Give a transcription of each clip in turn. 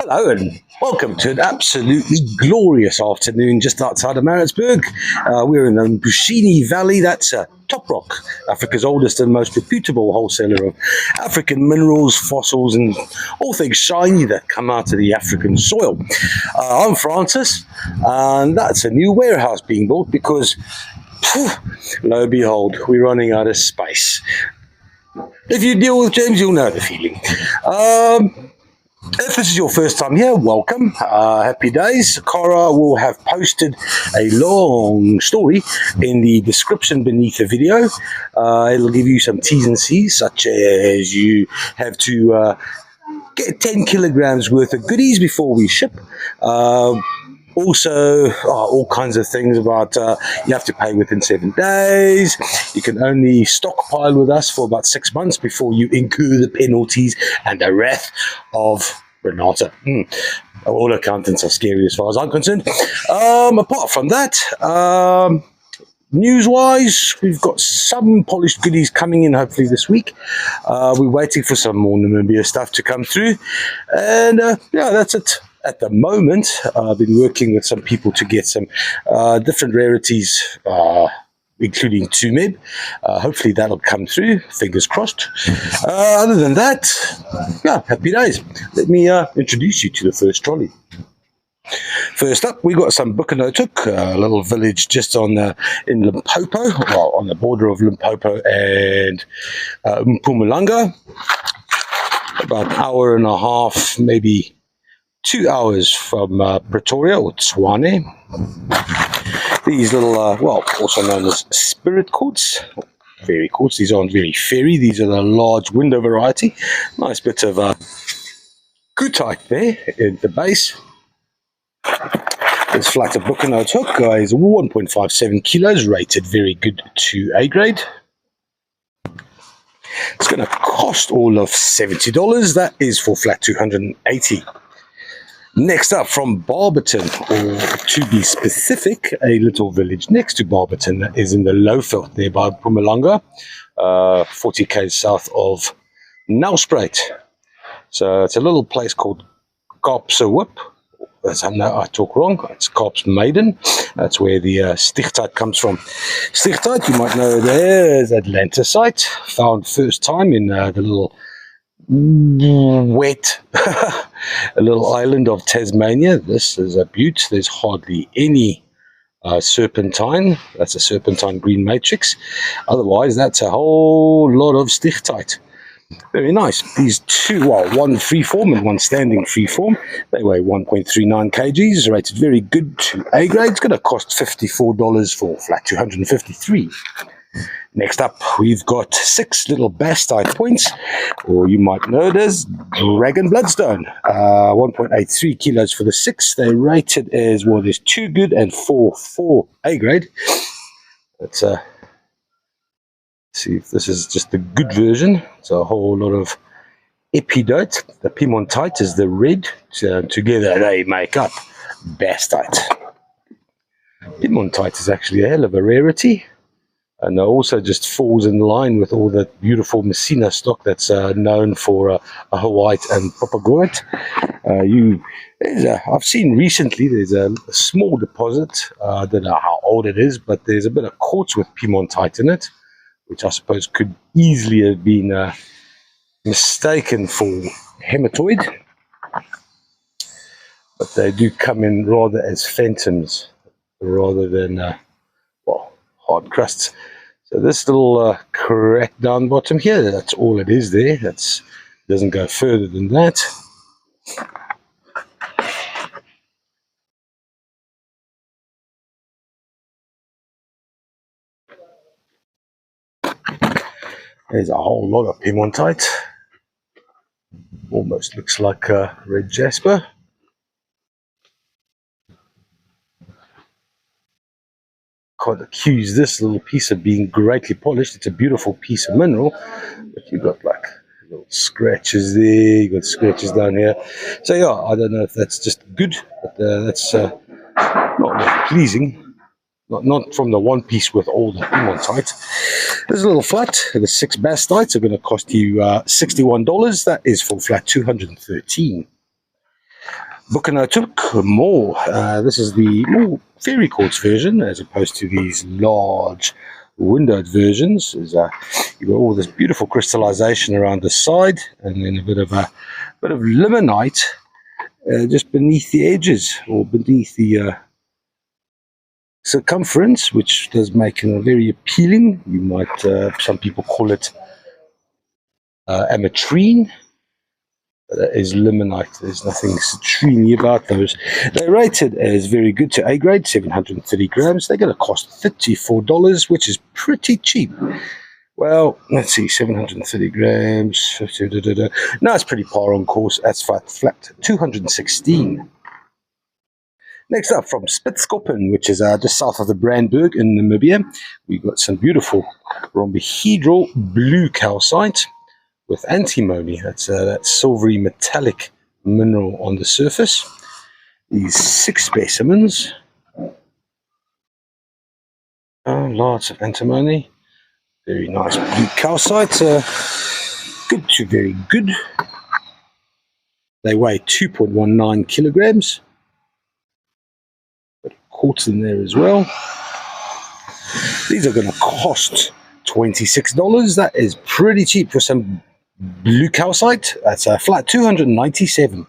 Hello and welcome to an absolutely glorious afternoon just outside of Maritzburg. We're in the Mbushini Valley. That's Top Rock, Africa's oldest and most reputable wholesaler of African minerals, fossils and all things shiny that come out of the African soil. I'm Francis, and that's a new warehouse being built because, lo and behold, we're running out of space. If you deal with James, you'll know the feeling. If this is your first time here, welcome. Happy days. Cara will have posted a long story in the description beneath the video. It'll give you some T's and C's, such as you have to get 10 kilograms worth of goodies before we ship. Also, all kinds of things about you have to pay within 7 days. You can only stockpile with us for about 6 months before you incur the penalties and the wrath of Renata. All accountants are scary as far as I'm concerned. Apart from that, news-wise, we've got some polished goodies coming in hopefully this week. We're waiting for some more Namibia stuff to come through. And yeah, that's it. At the moment, I've been working with some people to get some different rarities, including Tumeb. Hopefully that'll come through, fingers crossed. Other than that, yeah, happy days. Let me introduce you to the first trolley. First up, we got some Bukanotuk, a little village just in Limpopo, well, on the border of Limpopo and Mpumalanga. About an hour and a half, maybe 2 hours from Pretoria or Tshwane. These little, well, also known as spirit quartz, fairy quartz. These aren't very fairy. These are the large window variety. Nice bit of goethite there at the base. This flatter Bukanotuk is 1.57 kilos, rated very good to A grade. It's going to cost all of $70. That is for flat 280. Next up, from Barberton, or to be specific, a little village next to Barberton that is in the Lowveld nearby Mpumalanga, 40 km south of Nelspruit. So it's a little place called Kaapse Whip. I know I talk wrong. It's Kaapse Maiden. That's where the stichtite comes from. Stichtite, you might know there, is Atlantisite, found first time in the little wet a little island of Tasmania. This is a beaut. There's hardly any serpentine. That's a serpentine green matrix. Otherwise, that's a whole lot of stichtite. Very nice. These two, well, one freeform and one standing freeform. They weigh 1.39 kgs, rated very good to A grade. It's going to cost $54 for flat 253. Next up, we've got 6 little bastite points, or you might know it as Dragon Bloodstone. 1.83 kilos for the 6. They're rated as, well, there's 2 good and 4 A grade. Let's see if this is just the good version. It's a whole lot of epidote. The piemontite is the red. Together they make up bastite. Piemontite is actually a hell of a rarity. And it also just falls in line with all the beautiful Messina stock that's known for a white and proper gold. I've seen recently there's a small deposit. I don't know how old it is, but there's a bit of quartz with piemontite in it, which I suppose could easily have been mistaken for hematoid. But they do come in rather as phantoms rather than well, hard crusts. So this little crack down bottom here, that's all it is there. It doesn't go further than that. There's a whole lot of piemontite. Almost looks like red jasper. Can't accuse this little piece of being greatly polished. It's a beautiful piece of mineral, but you've got like little scratches there, you've got scratches down here. So yeah, I don't know if that's just good, but that's not really pleasing. Not from the one piece with all the piemontite. This is a little flat. The 6 bastites are going to cost you $61. That is for flat 213. Booker took more. This is the more fairy quartz version as opposed to these large windowed versions. You've got all this beautiful crystallization around the side, and then a bit of limonite just beneath the edges or beneath the circumference, which does make it very appealing. You might, some people call it ametrine. That is limonite. There's nothing citrine about those. They're rated as very good to A grade, 730 grams. They're going to cost $34, which is pretty cheap. Well, let's see, 730 grams. No, it's pretty par on course. That's flat 216. Next up, from Spitskoppen, which is just south of the Brandberg in Namibia, we've got some beautiful rhombohedral blue calcite with antimony. That's that silvery metallic mineral on the surface. These 6 specimens. Lots of antimony. Very nice blue calcite. Good to very good. They weigh 2.19 kilograms. Got quartz in there as well. These are going to cost $26. That is pretty cheap for some blue calcite. That's a flat 297.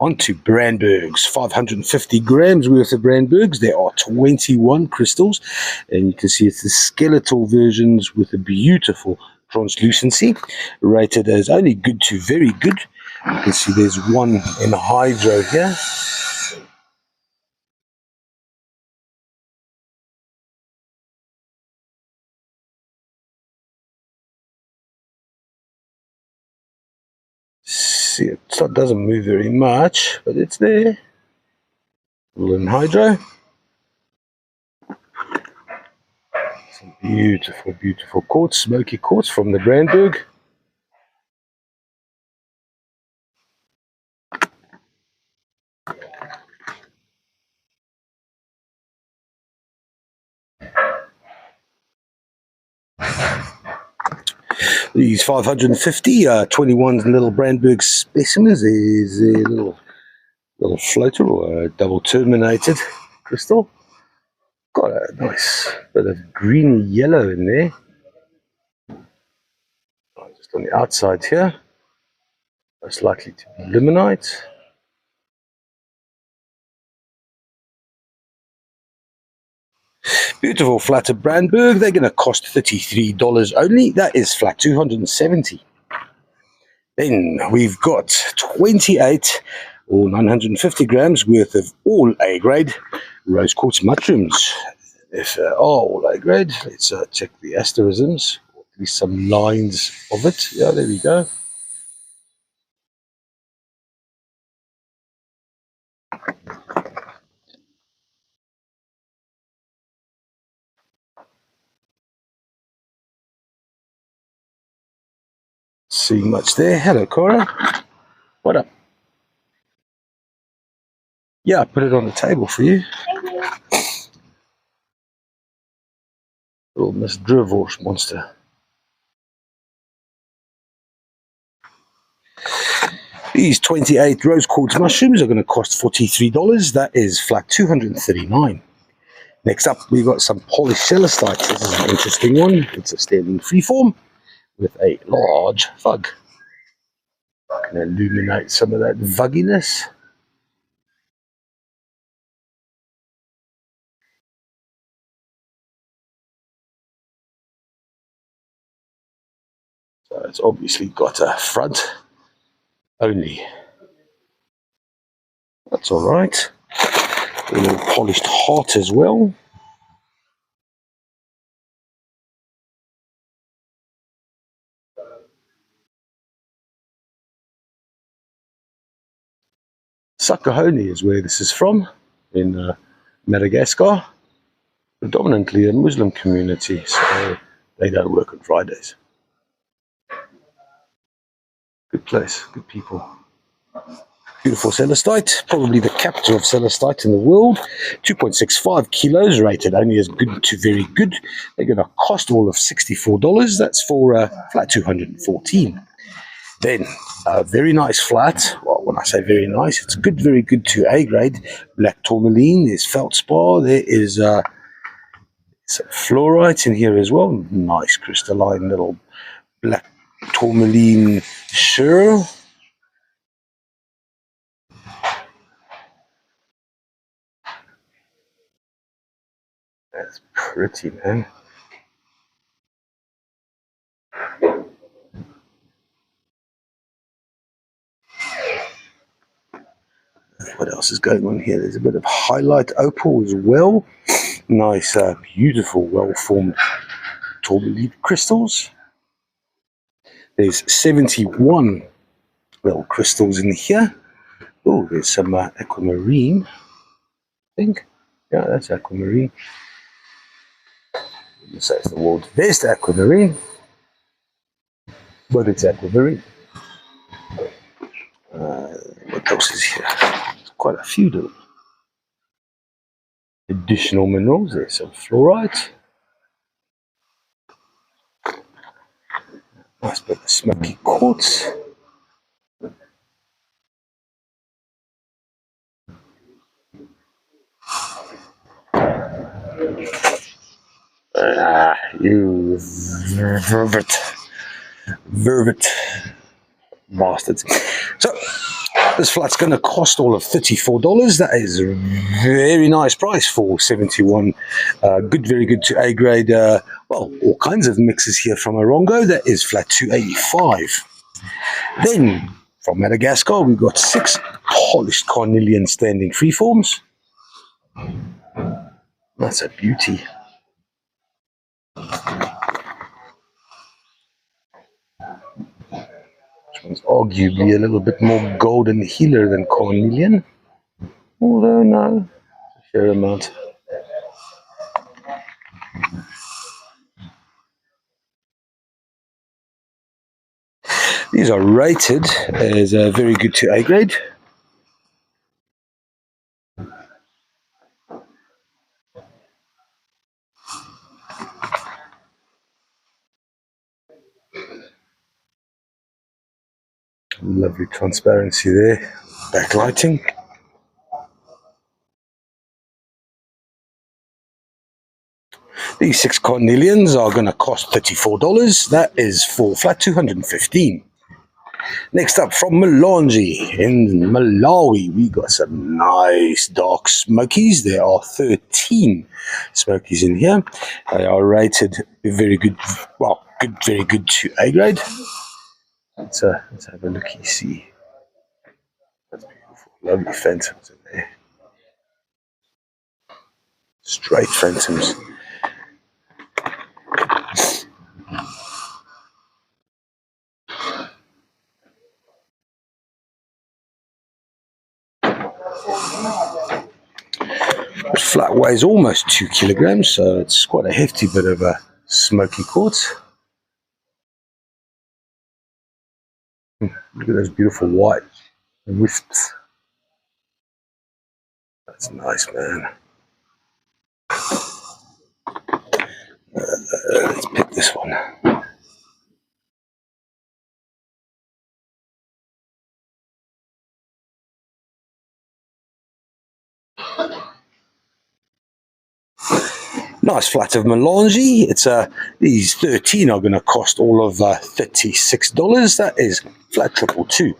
On to Brandbergs, 550 grams worth of Brandbergs. There are 21 crystals, and you can see it's the skeletal versions with a beautiful translucency, rated as only good to very good. You can see there's one in hydro here. See, it doesn't move very much, but it's there. All in hydro. Some beautiful, beautiful quartz, smoky quartz from the Brandberg. These 550, 21 little Brandberg specimens. There's a little floater or a double terminated crystal. Got a nice bit of greeny yellow in there. Just on the outside here. Most likely to be limonite. Beautiful flatter Brandberg. They're going to cost $33 only. That is flat 270. Then we've got 28 or 950 grams worth of all A grade rose quartz mushrooms. If all A grade, let's check the asterisms, or at least some lines of it. Yeah, there we go. See much there. Hello, Cora. What up? Yeah, I put it on the table for you. Little Miss Drivor's monster. These 28 rose quartz mushrooms are going to cost $43. That is flat 239. Next up, we've got some polished celestite. This is an interesting one. It's a standing freeform with a large vug. I can illuminate some of that vugginess. So it's obviously got a front only. That's all right. A little polished heart as well. Sakahoni is where this is from, in Madagascar. Predominantly a Muslim community, so they don't work on Fridays. Good place, good people. Beautiful celestite, probably the capital of celestite in the world. 2.65 kilos, rated only as good to very good. They're going to cost all of $64. That's for flat 214. Then a very nice flat. Well, when I say very nice, it's good, very good to A grade. Black tourmaline. There's feldspar. There is some fluorite in here as well. Nice crystalline little black tourmaline shell. That's pretty, man. What else is going on here? There's a bit of highlight opal as well. Nice, beautiful, well-formed tourmaline crystals. There's 71 little crystals in here. Oh, there's some aquamarine, I think. Yeah, that's aquamarine. So it's the world's best aquamarine, but it's aquamarine. What else is here? Quite a few little additional minerals. There's some fluorite. Nice bit of smoky quartz. You vervet bastards. So this flat's going to cost all of $34. That is a very nice price for 71 good, very good to A grade. Well, all kinds of mixes here from Orongo. That is flat 285. Then from Madagascar, we've got 6 polished carnelian standing freeforms. That's a beauty. This one's arguably a little bit more golden healer than carnelian, although no, a fair amount. These are rated as a very good to A grade. Lovely transparency there, backlighting. These 6 carnelians are going to cost $34. That is for flat 215. Next up, from Melange in Malawi, we got some nice dark smokies. There are 13 smokies in here. They are rated very good, well, good, very good to A grade. Let's have a look and see. That's beautiful. Lovely phantoms in there. Straight phantoms. This flat weighs almost 2 kilograms, so it's quite a hefty bit of a smoky quartz. Look at those beautiful white wisps. That's nice, man. Let's pick this one. Nice flat of Melange. It's these 13 are going to cost all of $36. That is flat 222.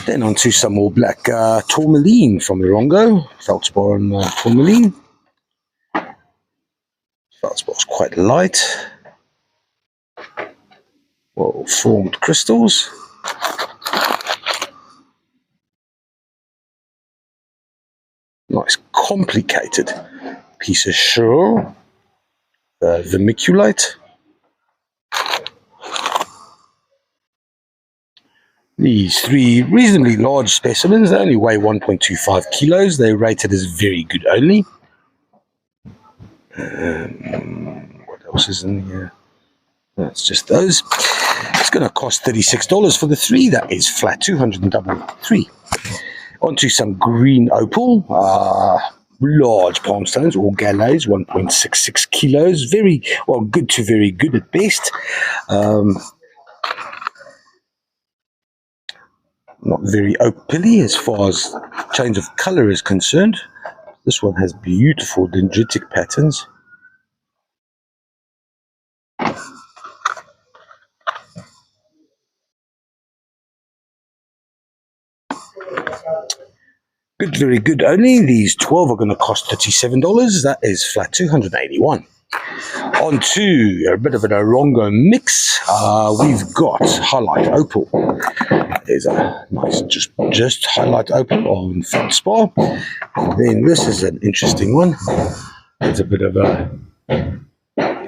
Then on to some more black tourmaline from Orongo. Feldspar and tourmaline. Feldspar's quite light. Well formed crystals. Nice complicated piece of shell, vermiculite. These 3 reasonably large specimens, they only weigh 1.25 kilos. They're rated as very good only. What else is in here? That's just those. It's going to cost $36 for the 3. That is flat 233. Onto some green opal. Large palm stones or galets, 1.66 kilos. Very, well, good to very good at best. Not very opally as far as change of color is concerned. This one has beautiful dendritic patterns. Good, very good. Only these 12 are going to cost $37. That is flat 281. On to a bit of an Orongo mix. We've got highlight opal. There's a nice just highlight opal on feldspar. And then this is an interesting one. It's a bit of a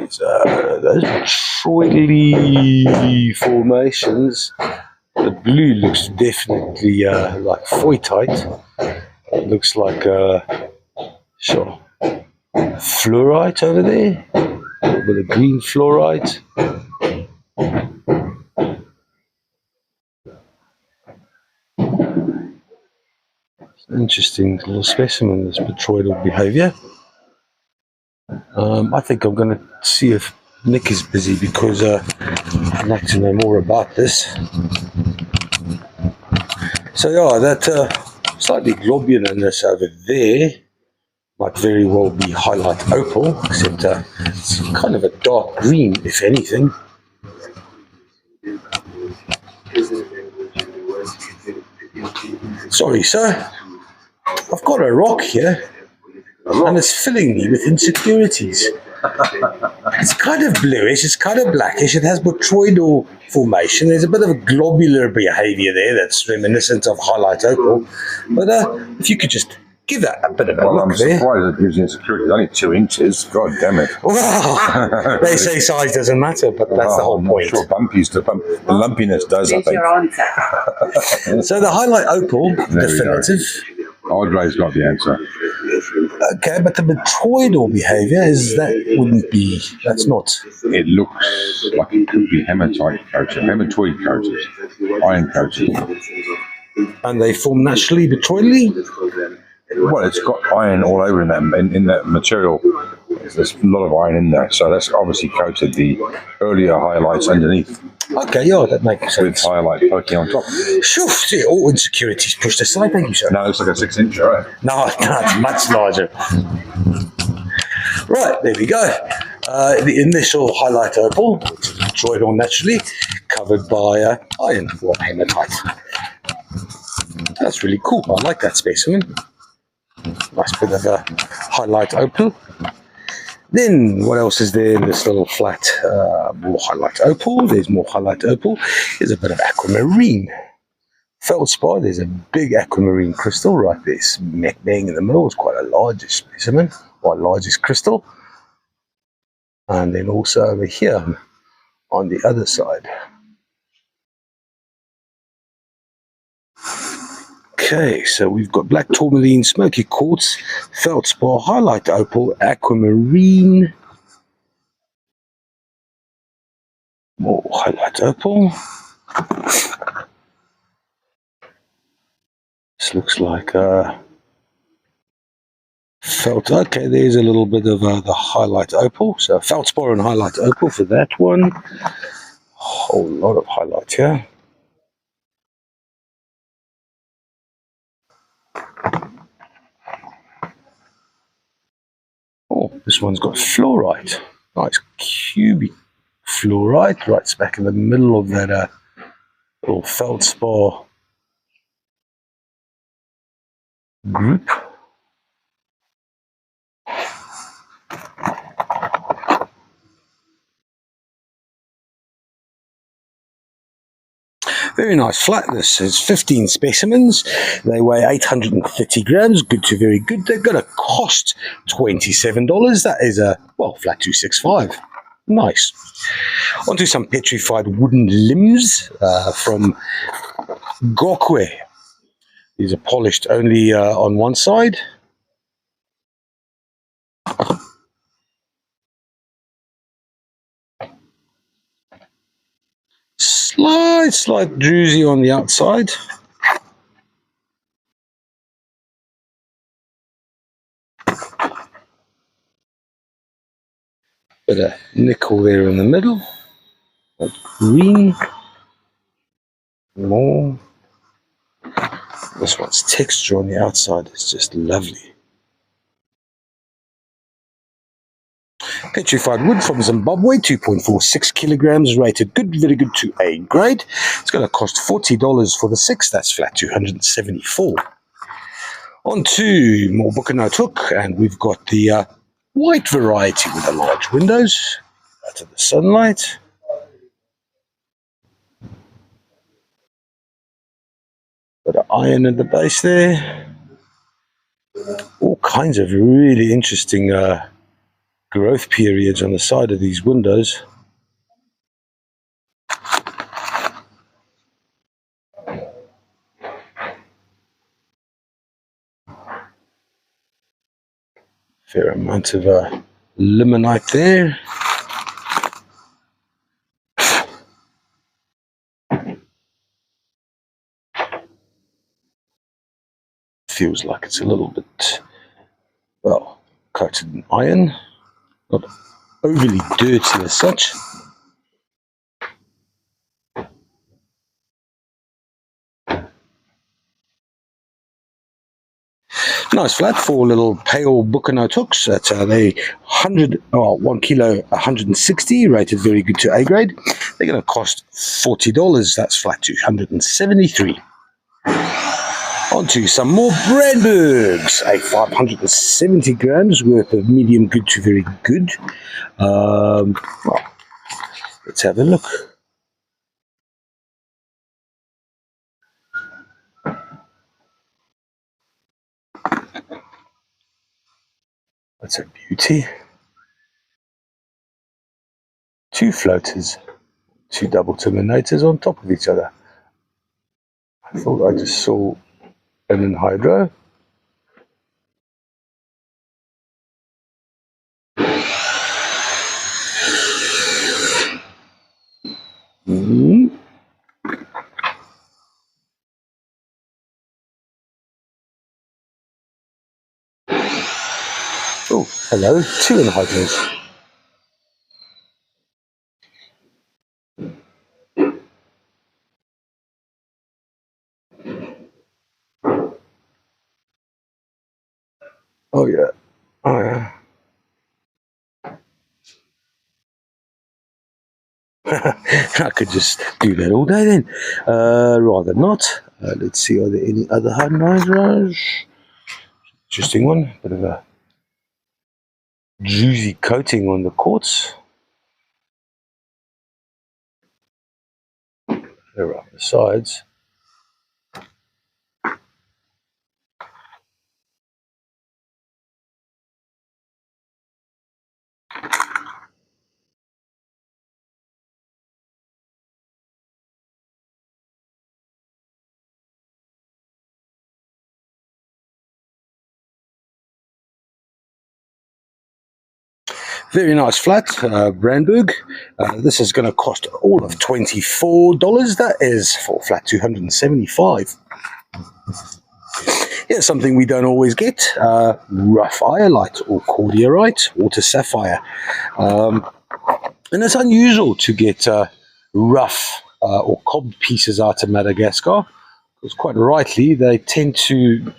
those troily formations. The blue looks definitely like foytite. It looks like sure, fluorite over there. A little bit of green fluorite. Interesting little specimen, this petroidal behavior. I think I'm going to see if Nick is busy because I'd like to know more about this. So yeah, that slightly globulinousness over there might very well be highlight opal, except it's kind of a dark green, if anything. Sorry, sir. I've got a rock here, and it's filling me with insecurities. It's kind of bluish, it's kind of blackish, it has botryoidal formation. There's a bit of a globular behavior there that's reminiscent of highlight opal. But if you could just give that a bit of a look there. I'm surprised it gives you insecurity. It's only 2 inches. God damn it. Well, they say size doesn't matter, but that's the whole point. Sure, the lumpiness does, I think. So the highlight opal, definitive. Audrey's got the answer. Okay, but the botryoidal behavior that's not. It looks like it could be hematite coated, hematoid coated, iron coated. And they form naturally botryoidally? Well, it's got iron all over in that material. There's a lot of iron in there, so that's obviously coated the earlier highlights underneath. Okay, yeah, that makes sense. With highlight poking on top. Sure, see, all insecurities pushed aside, thank you, sir. No, it's like a 6 inch, right? No, it's much larger. Right, there we go. The initial highlight opal, which is botryoidal naturally, covered by iron or hematite. That's really cool. I like that specimen. Nice bit of a highlight opal. Then what else is there in this little flat? More highlight opal. There's more highlight opal. There's a bit of aquamarine. Feldspar, there's a big aquamarine crystal right there. Smack bang in the middle. It's quite a large specimen, or largest crystal. And then also over here on the other side. Okay, so we've got black tourmaline, smoky quartz, feldspar, highlight opal, aquamarine, more highlight opal. This looks like felt. Okay, there's a little bit of the highlight opal. So feldspar and highlight opal for that one. Whole lot of highlight here. Oh, this one's got fluorite. Nice cubic fluorite right smack in the middle of that little feldspar group. Very nice flat. This is 15 specimens. They weigh 830 grams. Good to very good. They're going to cost $27. That is a, well, flat 265. Nice. Onto some petrified wooden limbs from Gokwe. These are polished only on one side. Slight druzy on the outside. Bit of nickel there in the middle. Green. More. This one's texture on the outside is just lovely. Petrified wood from Zimbabwe, 2.46 kilograms, rated good, very good to A grade. It's going to cost $40 for the 6, that's flat 274. On to more Buchanut hook, and we've got the white variety with the large windows, out of the sunlight. Got an iron at the base there. All kinds of really interesting growth periods on the side of these windows. Fair amount of limonite there. Feels like it's a little bit, well, coated in iron. Not overly dirty as such. Nice flat, 4 little pale Buchanut hooks. That's they 1 kilo, 160, rated very good to A grade. They're going to cost $40. That's flat 273. On to some more Brandbergs, a 570 grams worth of medium good to very good. Well, let's have a look. That's a beauty. 2 floaters, 2 double terminators on top of each other. I thought I just saw an anhydro. Oh, hello, 2 anhydros. Oh yeah, oh yeah. I could just do that all day then. Rather not. Let's see, are there any other anhydros? Interesting one, bit of a juicy coating on the quartz. There are the sides. Very nice flat, Brandberg. This is going to cost all of $24. That is for flat 275. Here's something we don't always get, rough iolite or cordiorite, water sapphire. And it's unusual to get rough or cobbed pieces out of Madagascar, because quite rightly they tend to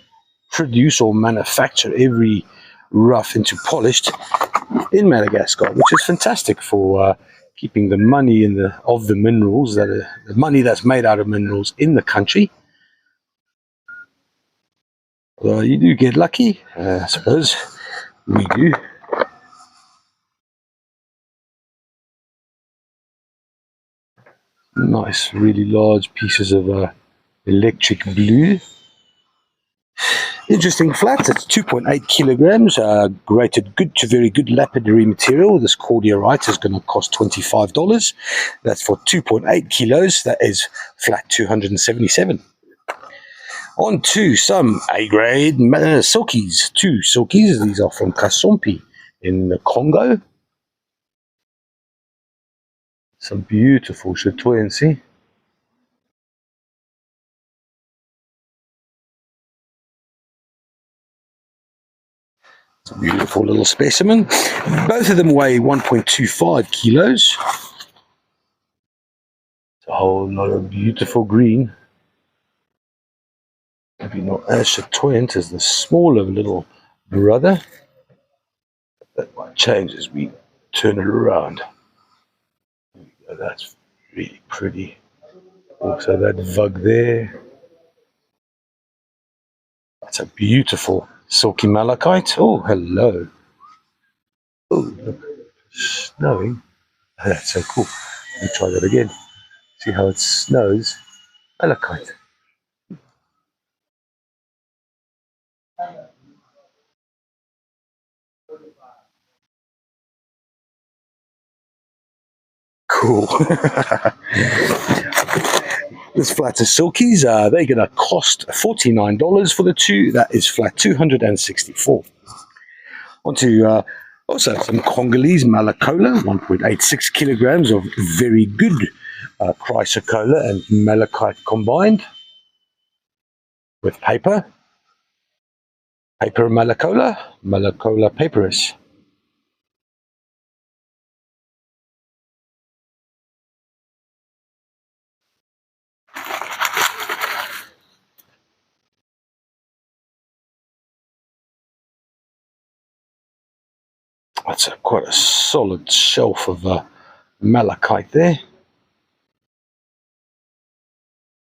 produce or manufacture every rough into polished in Madagascar, which is fantastic for keeping the money of the minerals, the money that's made out of minerals in the country. Well, you do get lucky, I suppose. We do. Nice, really large pieces of electric blue. Interesting flat. It's 2.8 kilograms, rated good to very good lapidary material. This cordiorite is going to cost $25. That's for 2.8 kilos. That is flat 277. On to some A-grade silkies. 2 silkies. These are from Kasompi in the Congo. Some beautiful chatoyancy. It's a beautiful little specimen. Both of them weigh 1.25 kilos. It's a whole lot of beautiful green. Maybe maybe not as chatoyant as the smaller little brother. That might change as we turn it around. That's really pretty. Also that vug there. That's a beautiful silky malachite. Oh, hello. Oh, look, it's snowing. Oh, that's so cool. Let me try that again. See how it snows. Malachite. Cool. This flat of silkies, they're going to cost $49 for the two. That is flat 264. Onto also some Congolese malacola, 1.86 kilograms of very good chrysocolla and malachite combined with paper. Paper malacola, malacola paperis. That's quite a solid shelf of malachite there.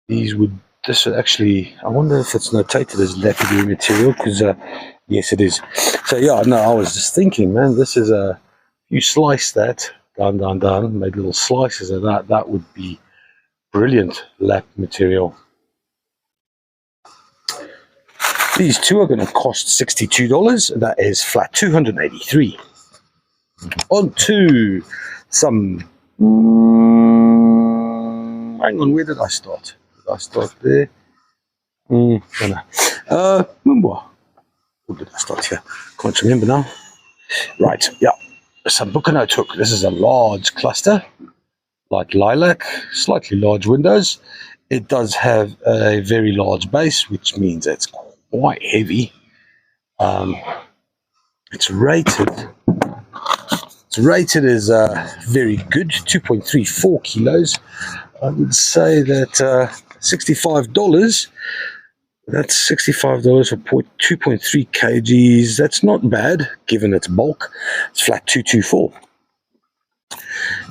This would actually, I wonder if it's notated as lapidary material, because yes it is. So yeah, no, I was just thinking, man, this is you slice that, down, make little slices of that, that would be brilliant lap material. These two are going to cost $62, that is flat 283. On to some, hang on, where did I start? Did I start there? Mumbwa. Or did I start here? Can't remember now. Right, yeah. Some Bucano took. This is a large cluster, like lilac, slightly large windows. It does have a very large base, which means it's quite heavy. It's rated. It's rated as very good, 2.34 kilos. I would say that $65. That's $65 for 2.3 kgs. That's not bad, given its bulk. It's flat 224.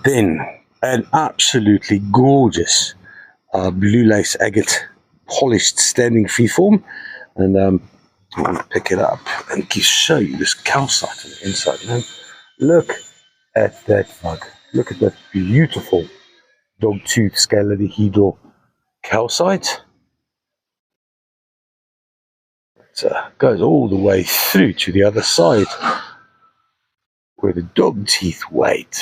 Then, an absolutely gorgeous blue lace agate polished standing freeform. And I'm going to pick it up and show you this calcite on the inside, man. Look at that bug. Look at that beautiful dogtooth scalidihedral calcite. It goes all the way through to the other side where the dog teeth wait.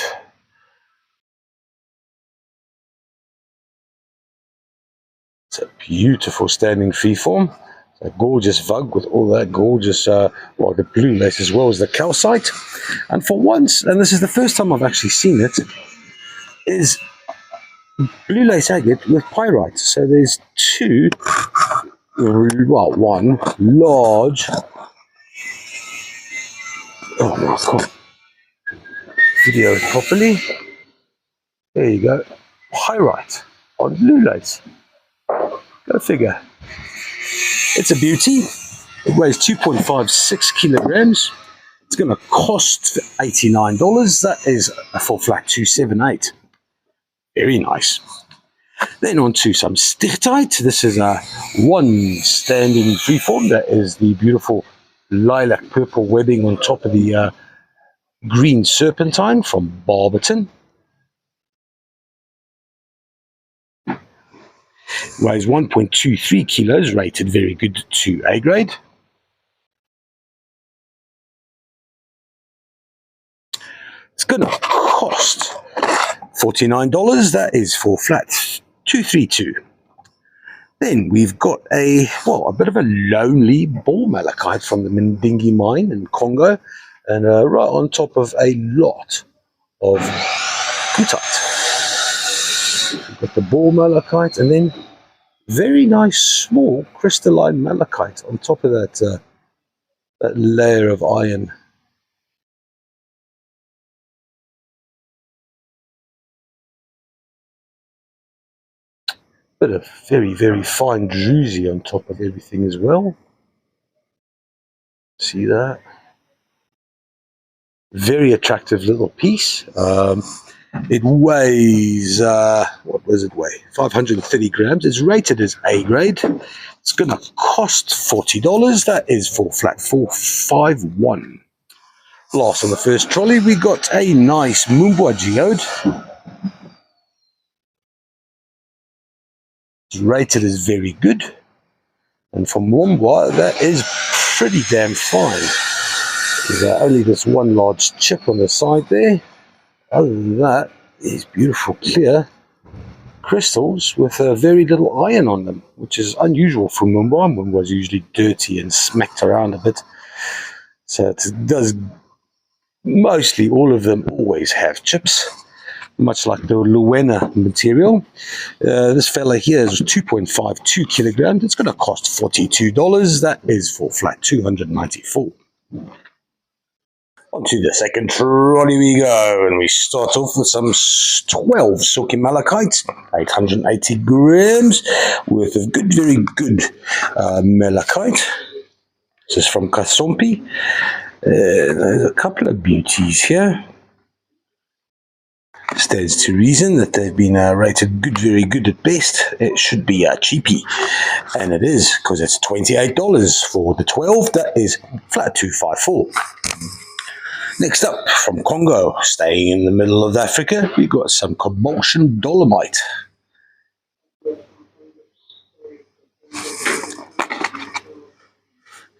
It's a beautiful standing freeform. It's a gorgeous vug with all that gorgeous, the blue lace as well as the calcite. And for once, and this is the first time I've actually seen it, is blue lace agate with pyrite. So there's two, one large, oh no, I can't video it properly. There you go, pyrite on blue lace. Go figure. It's a beauty. It weighs 2.56 kilograms. It's going to cost $89. That is for flat 278. Very nice. Then on to some stichtite. This is a one standing freeform. That is the beautiful lilac purple webbing on top of the green serpentine from Barberton. Weighs 1.23 kilos, rated very good to A grade. It's going to cost $49. That is for flat 232. Then we've got a bit of a lonely ball malachite from the Mendingi mine in Congo, and right on top of a lot of kutite. We've got the ball malachite, and then very nice small crystalline malachite on top of that that layer of iron. Bit of very, very fine druzy on top of everything as well. See that? Very attractive little piece. It weighs, what does it weigh? 530 grams. It's rated as A grade. It's going to cost $40. That is for flat 451. Last on the first trolley, we got a nice Mumbwa geode. It's rated as very good. And for Mumbwa, that is pretty damn fine. There's only this one large chip on the side there. Other than that, it's beautiful clear crystals with very little iron on them, which is unusual for Mumbwa. Mumbwa is usually dirty and smacked around a bit. So it does, mostly all of them always have chips, much like the Luena material. This fella here is 2.52 kilograms. It's going to cost $42. That is for flat 294. Onto the second trolley we go, and we start off with some 12 silky malachite, 880 grams worth of good, very good malachite. This is from Kasompi. There's a couple of beauties here. Stands to reason that they've been rated good, very good at best. It should be cheapy, and it is, because it's $28 for the 12. That is flat 254. Next up, from Congo, staying in the middle of Africa, we've got some Cobultion dolomite.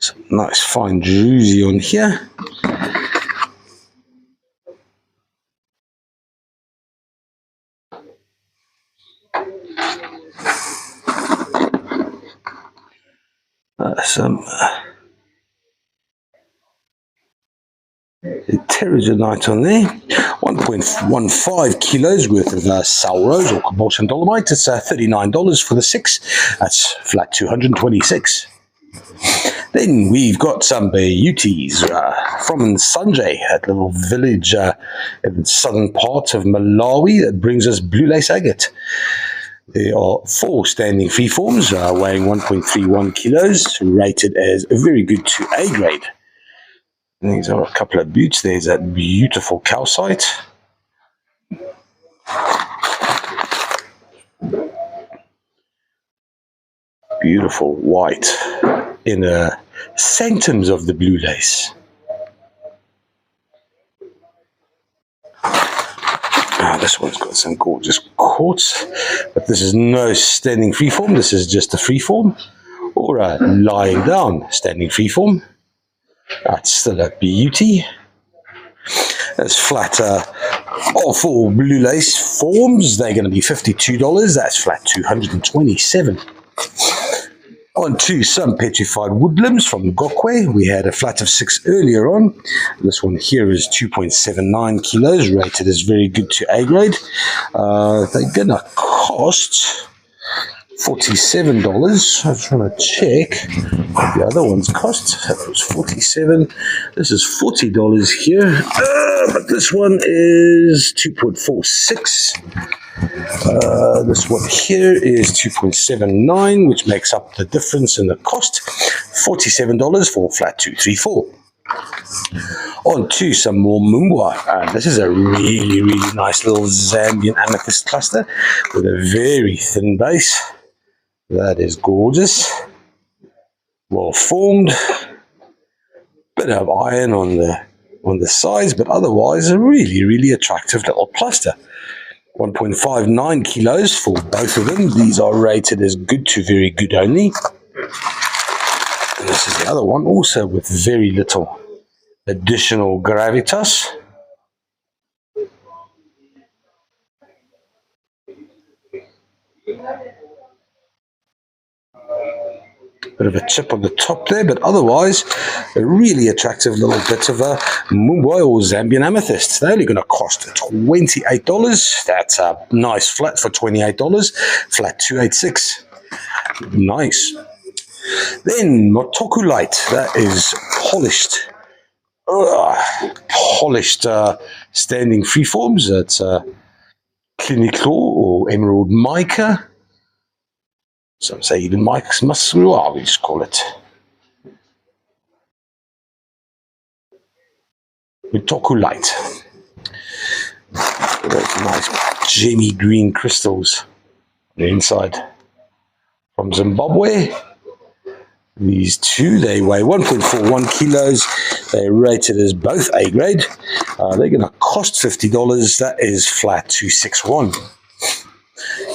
Some nice fine druzy on here. Some pteridonite on there. 1.15 kilos worth of Salrose or Cobultion dolomite. It's $39 for the 6. That's flat 226. Then we've got some beauties from Nsanje, that little village in the southern part of Malawi that brings us blue lace agate. There are 4 standing freeforms weighing 1.31 kilos, rated as very good to A grade. And these are a couple of buttes. There's that beautiful calcite. Beautiful white in centums of the blue lace. This one's got some gorgeous quartz, but this is no standing freeform. This is just a freeform or a lying down standing freeform. That's still a beauty. That's flat. All 4 blue lace forms, they're going to be $52. That's flat 227. On to some petrified woodlimbs from Gokwe. We had a flat of 6 earlier on. This one here is 2.79 kilos, rated as very good to A grade. They're going to cost $47. I just want to check what the other ones cost. That was $47. This is $40 here. But this one is 2.46. This one here is 2.79, which makes up the difference in the cost. $47 for flat 234. On to some more Mumbwa. This is a really, really nice little Zambian amethyst cluster with a very thin base. That is gorgeous. Well formed. Bit of iron on the sides, but otherwise a really, really attractive little cluster. 1.59 kilos for both of them. These are rated as good to very good only. And this is the other one, also with very little additional gravitas. Bit of a chip on the top there, but otherwise a really attractive little bit of a Mumbwa or Zambian amethyst. They're only going to cost $28. That's a nice flat for $28. Flat 286. Nice. Then Motokulite. That is polished. Polished standing freeforms. That's clinical or emerald mica. Some say even Mike's Muscle, we just call it Utoku Light. Those nice gemmy green crystals on the inside. From Zimbabwe, these two, they weigh 1.41 kilos. They're rated as both A grade. They're going to cost $50. That is flat 261.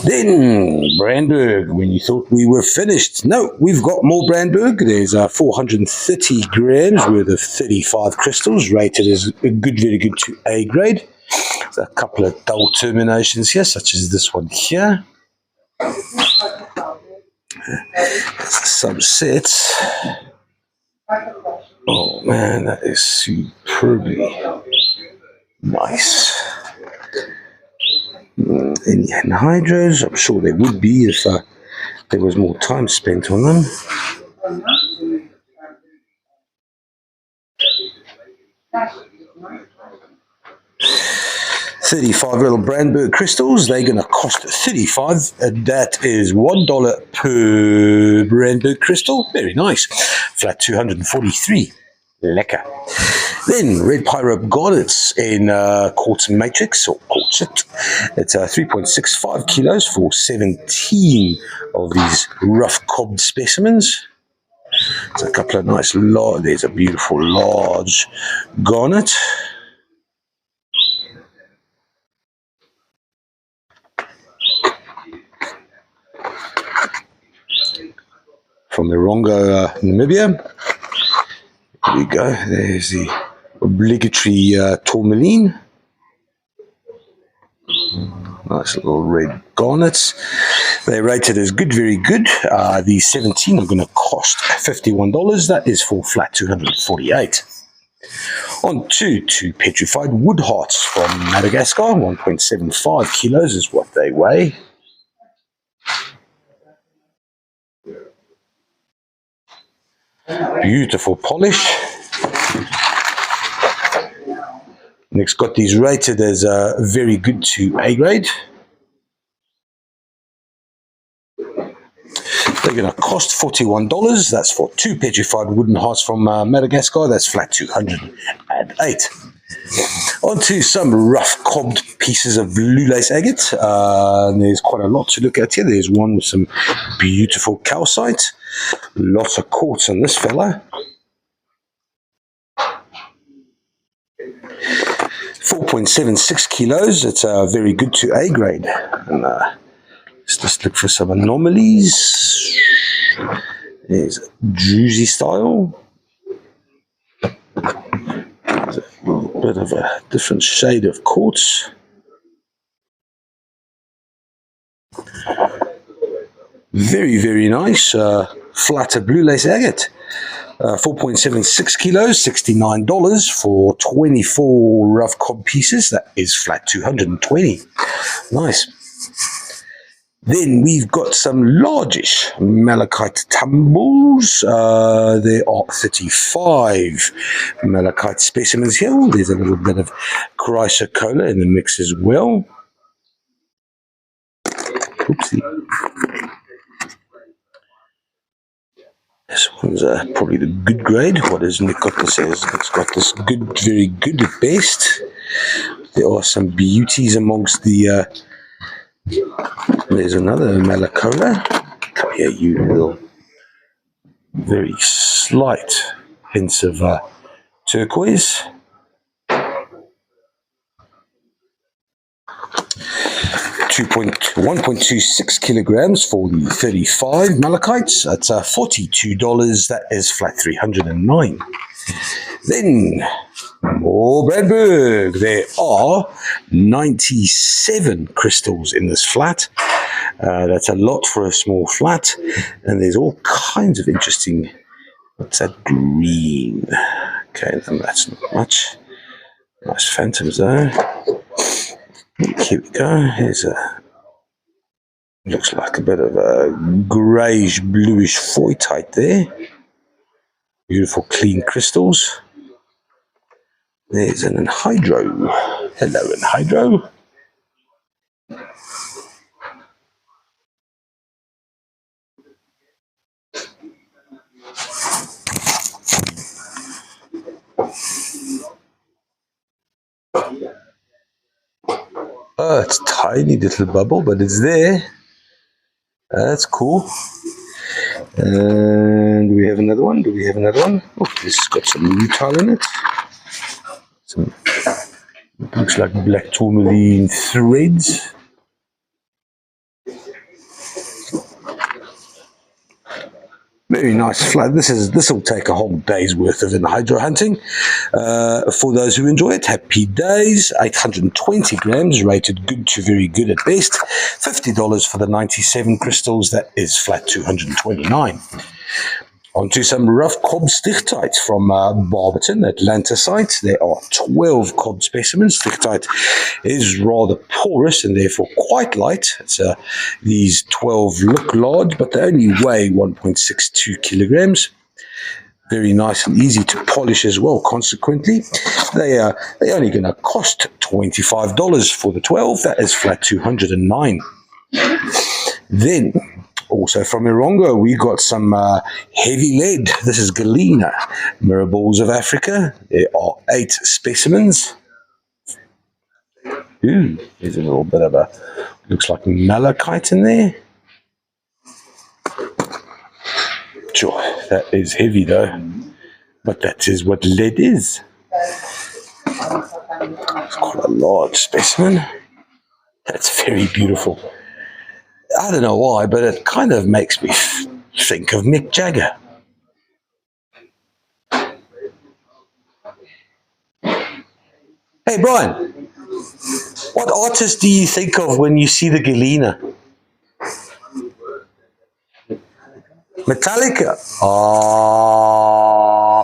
Then Brandberg, when you thought we were finished. No, we've got more Brandberg. There's 430 grams worth of 35 crystals, rated as a good, very good to A grade. There's a couple of dull terminations here, such as this one here. Some sets. Oh man, that is superbly nice. Any anhydros? I'm sure there would be if there was more time spent on them. $35 little Brandberg crystals. They're going to cost $35. That is $1 per Brandberg crystal. Very nice. Flat 243. Lekker. Then red pyro garnets in quartz matrix or quartzite. It's 3.65 kilos for 17 of these rough cobbed specimens. There's a couple of nice large. There's a beautiful large garnet. From the Rongo, Namibia. Here we go. There's the obligatory tourmaline. Nice little red garnets. They're rated as good, very good. These 17 are going to cost $51. That is for flat 248. On to two petrified wood hearts from Madagascar. 1.75 kilos is what they weigh. Beautiful polish. Next, got these rated as very good to A grade. They're going to cost $41. That's for two petrified wooden hearts from Madagascar. That's flat 208. On to some rough cobbed pieces of blue lace agate. There's quite a lot to look at here. There's one with some beautiful calcite. Lots of quartz on this fella. 4.76 kilos. It's very good to A grade. And let's just look for some anomalies. There's a druzy style. There's a little bit of a different shade of quartz. Very, very nice. Flatter blue lace agate. 4.76 kilos, $69 for 24 rough cob pieces. That is flat 220. Nice. Then we've got some largish malachite tumbles. There are 35 malachite specimens here. There's a little bit of chrysocolla in the mix as well. Oopsie. This one's probably the good grade. What does Nick got to say? It's got this good, very good at best. There are some beauties amongst the... there's another malacola. Come here, you little... very slight hints of turquoise. 1.26 kilograms for the 35 malachites. That's $42. That is flat 309. Then more Brandberg. There are 97 crystals in this flat. That's a lot for a small flat. And there's all kinds of interesting... What's that green? Okay, that's not much. Nice phantoms though. Here we go. Here's a... looks like a bit of a greyish, bluish foytite there. Beautiful, clean crystals. There's an anhydro. Hello, anhydro. Oh, it's tiny little bubble, but it's there. That's cool. And do we have another one? Do we have another one? Oh, this has got some rutile in it. Some, looks like black tourmaline threads. Very nice flat. This will take a whole day's worth of hydro hunting. For those who enjoy it, happy days. 820 grams, rated good to very good at best. $50 for the 97 crystals. That is flat 229. Onto some rough cob stichtite from Barberton, Atlanta site. There are 12 cob specimens. Stichtite is rather porous and therefore quite light. These 12 look large, but they only weigh 1.62 kilograms. Very nice and easy to polish as well, consequently. They're only going to cost $25 for the 12. That is flat 209. Then, also from Irongo, we got some heavy lead. This is Galena, mirror balls of Africa. There are 8 specimens. Ooh, there's a little bit of looks like malachite in there. Sure, that is heavy though, but that is what lead is. It's quite a large specimen. That's very beautiful. I don't know why, but it kind of makes me think of Mick Jagger. Hey, Brian, what artist do you think of when you see the Galena? Metallica. Ah,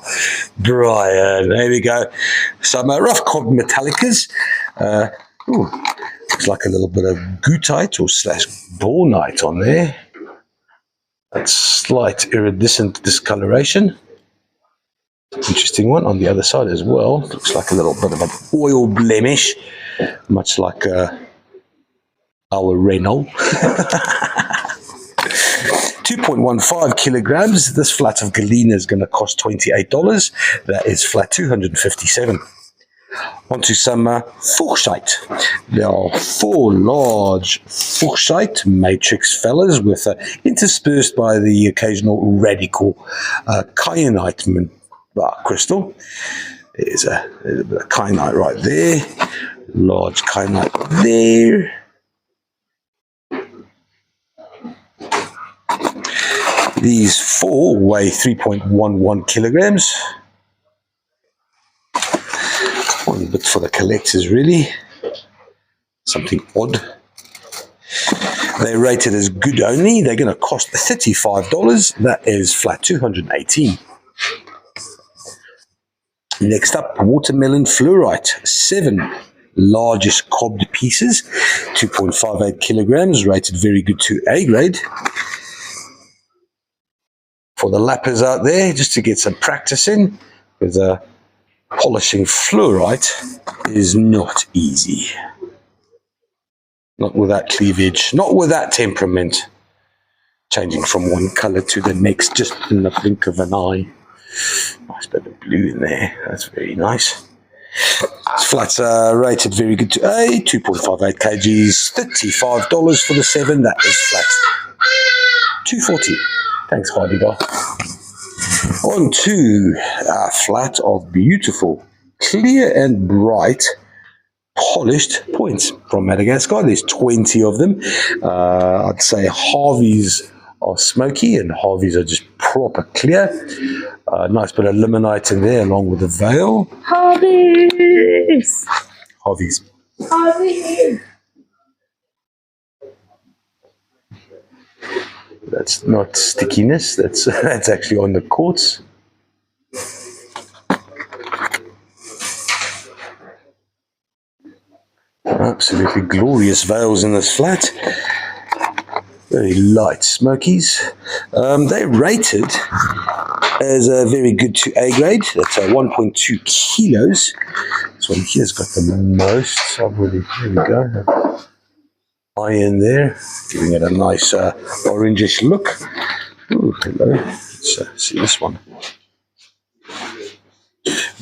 Brian. There we go. Some rough cob Metallicas. Looks like a little bit of goethite or slash bornite on there. That slight iridescent discoloration. Interesting one on the other side as well. Looks like a little bit of an oil blemish, much like our Renault. 2.15 kilograms. This flat of Galena is going to cost $28. That is flat 257. Onto some Fuchsite. There are 4 large Fuchsite matrix fellas with interspersed by the occasional radical kyanite crystal. There's a bit of kyanite right there. Large kyanite there. These 4 weigh 3.11 kilograms. One bit for the collectors, really. Something odd. They're rated as good only. They're going to cost $35. That is flat 218. Next up, watermelon fluorite. 7 largest cobbed pieces. 2.58 kilograms, rated very good to A grade. For the lappers out there, just to get some practice in, with polishing fluorite is not easy. Not with that cleavage, not with that temperament. Changing from one color to the next just in the blink of an eye. Nice bit of blue in there. That's very nice. This flat's rated very good to A, 2.58 kgs, $35 for the 7. That is flat. 240. Thanks, Heidegger. On to a flat of beautiful, clear and bright, polished points from Madagascar. There's 20 of them. I'd say Harveys are smoky and Harveys are just proper clear. Nice bit of limonite in there along with the veil. Harveys! Harveys. Harveys! That's not stickiness, that's actually on the quartz. Absolutely glorious veils in this flat. Very light smokies. They're rated as a very good to A grade. That's 1.2 kilos. This one here's got the most. Here we go. Iron there, giving it a nice orangish look. Ooh, hello. Let's see this one.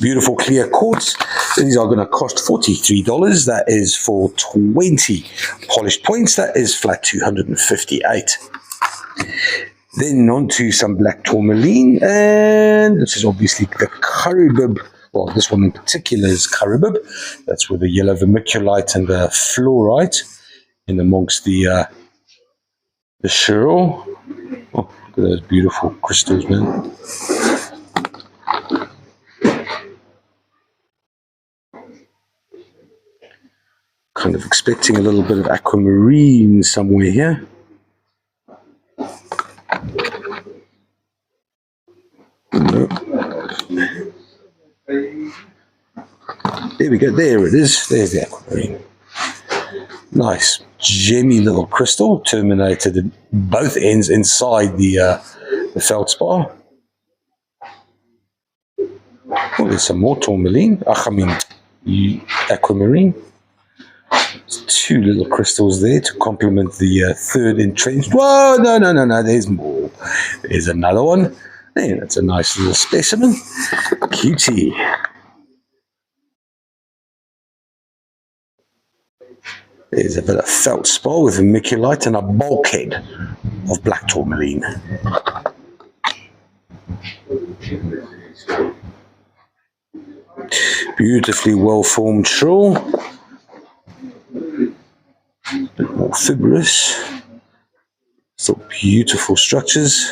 Beautiful clear quartz. These are going to cost $43. That is for 20 polished points. That is flat 258. Then on to some black tourmaline, and this is obviously the Caribib. Well, this one in particular is Caribib. That's with the yellow vermiculite and the fluorite in amongst the Cheryl. Oh, look at those beautiful crystals, man. Kind of expecting a little bit of aquamarine somewhere here. No. There we go. There it is. There's the aquamarine. Nice, gemmy little crystal, terminated at both ends inside the feldspar. Oh, there's some more tourmaline. Aquamarine. There's two little crystals there to complement the third entrenched. Whoa, no, there's more. There's another one. There, that's a nice little specimen. Cutie. There's a bit of feldspar with vermiculite and a bulkhead of black tourmaline. Beautifully well-formed shell. A bit more fibrous. Still beautiful structures.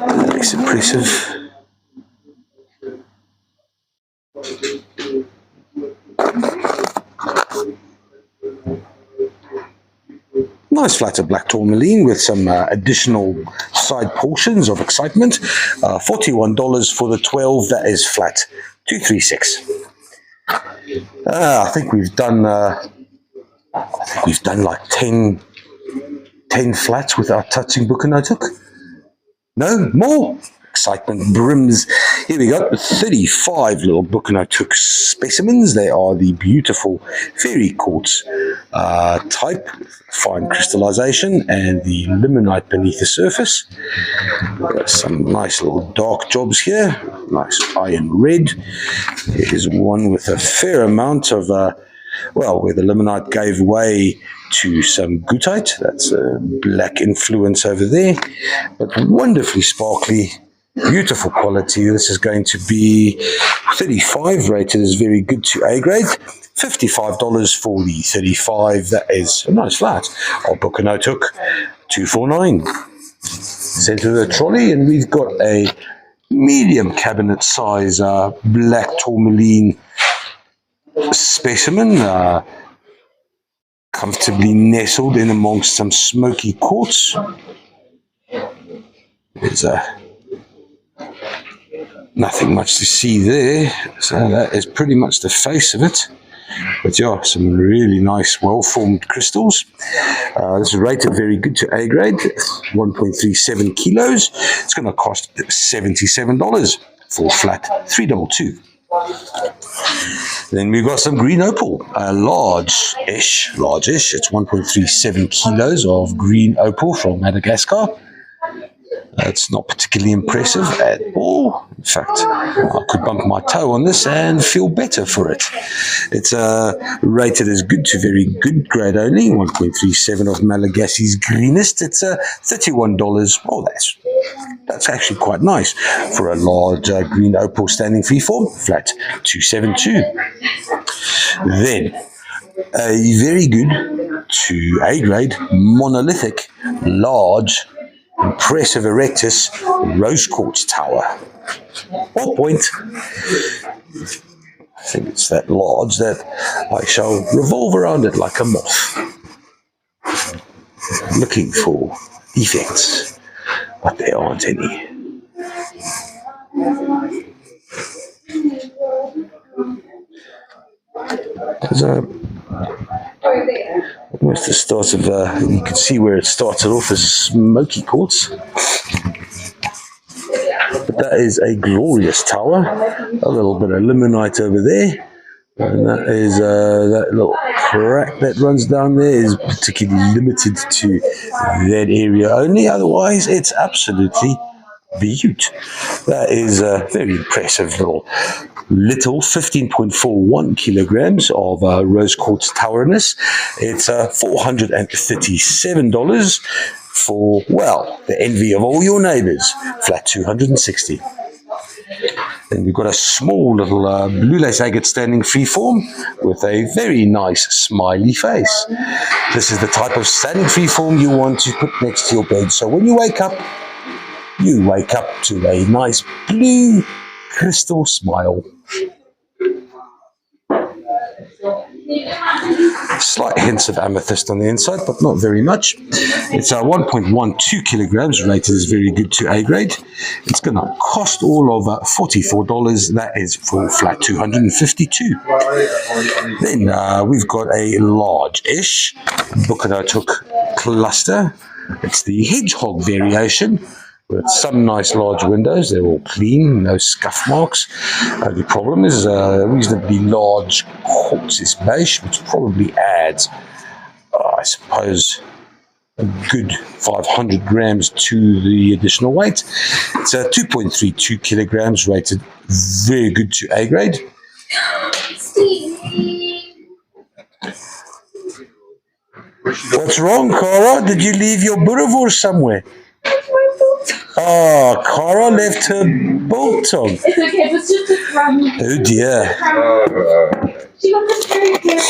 Nice, impressive. Nice flatter black tourmaline with some additional side portions of excitement. $41 for the 12. That is flat 236. I think we've done like 10 flats without touching Bukanotuk. No more. Excitement brims. Here we go. 35 little Bukanotuk specimens. They are the beautiful fairy quartz type, fine crystallization, and the limonite beneath the surface. Some nice little dark jobs here. Nice iron red. Here's one with a fair amount of, where the limonite gave way to some goethite. That's a black influence over there, but wonderfully sparkly, beautiful quality. This is going to be 35, rated as very good to A grade. $55 for the 35. That is a nice flat. I'll book a note took 249. Center of the trolley, and we've got a medium cabinet size black tourmaline specimen, comfortably nestled in amongst some smoky quartz. There's nothing much to see there, so that is pretty much the face of it. But yeah, some really nice, well-formed crystals. This is rated very good to A grade, 1.37 kilos. It's going to cost $77 for flat 322. Then we've got some green opal, large-ish. It's 1.37 kilos of green opal from Madagascar. It's not particularly impressive at all. In fact, I could bump my toe on this and feel better for it. It's rated as good to very good grade only, 1.37 of Malagasy's greenest. It's $31. Oh, that's actually quite nice for a large green opal standing freeform, flat 272. Then a very good to A grade monolithic large impressive erectus rose quartz tower. 4 point. I think it's that large that I shall revolve around it like a moth, looking for defects, but there aren't any. There's almost the start of, you can see where it started off as smoky quartz. But that is a glorious tower. A little bit of limonite over there. And that is that little crack that runs down there is particularly limited to that area only. Otherwise, it's absolutely beaut. That is a very impressive little 15.41 kilograms of rose quartz towerness. It's $437 for, well, the envy of all your neighbors, flat 260. Then we've got a small little blue lace agate standing freeform with a very nice smiley face. This is the type of standing freeform you want to put next to your bed. So when you wake up to a nice blue crystal smile. Slight hints of amethyst on the inside, but not very much. It's 1.12 kilograms, rated as very good to A grade. It's going to cost all of $44. That is for flat 252. Then we've got a large-ish Bukanotuk cluster. It's the hedgehog variation, with some nice large windows. They're all clean, no scuff marks. The problem is a reasonably large quartz base, which probably adds, I suppose, a good 500 grams to the additional weight. It's 2.32 kilograms, rated very good to A grade. What's wrong, Cara? Did you leave your boerewors somewhere? Oh, Cara left her biltong. It's okay, it was just a crumb. Oh dear. She got this very good.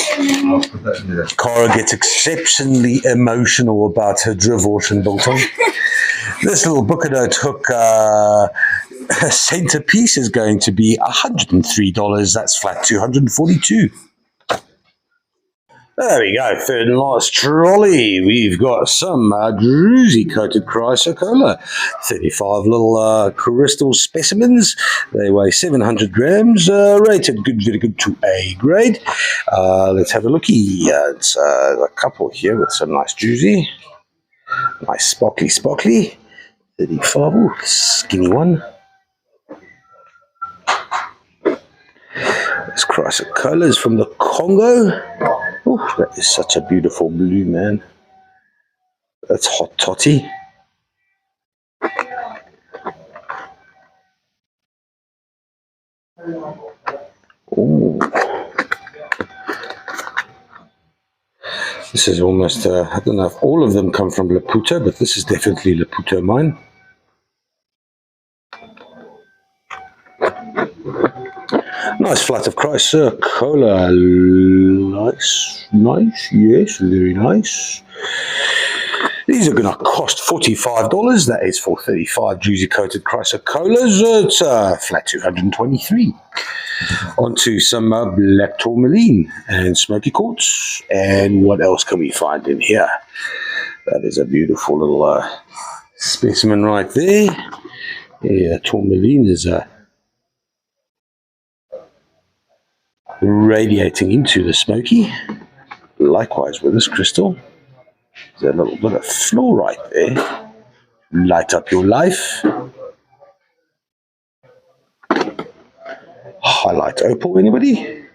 Cara gets exceptionally emotional about her divorce and biltong. This little Bukanotuk centerpiece is going to be $103. That's flat 242. There we go, third and last trolley. We've got some druzy-coated chrysocolla, 35 little crystal specimens. They weigh 700 grams, rated good, very good to A grade. Let's have a looky. It's a couple here with some nice druzy. Nice sparkly. 35, ooh, skinny one. This chrysocolla is from the Congo. Oh, that is such a beautiful blue, man. That's hot toddy. Oh, this is almost, I don't know if all of them come from Laputa, but this is definitely Laputa mine. Nice flat of chrysocolla. Nice, yes, very nice. These are going to cost $45. That is for 35 druzy-coated chrysocollas. It's flat 223. Onto some black tourmaline and smoky quartz. And what else can we find in here? That is a beautiful little specimen right there. Yeah, tourmaline is radiating into the smoky. Likewise with this crystal. There's a little bit of fluorite there. Light up your life. Highlight opal, anybody?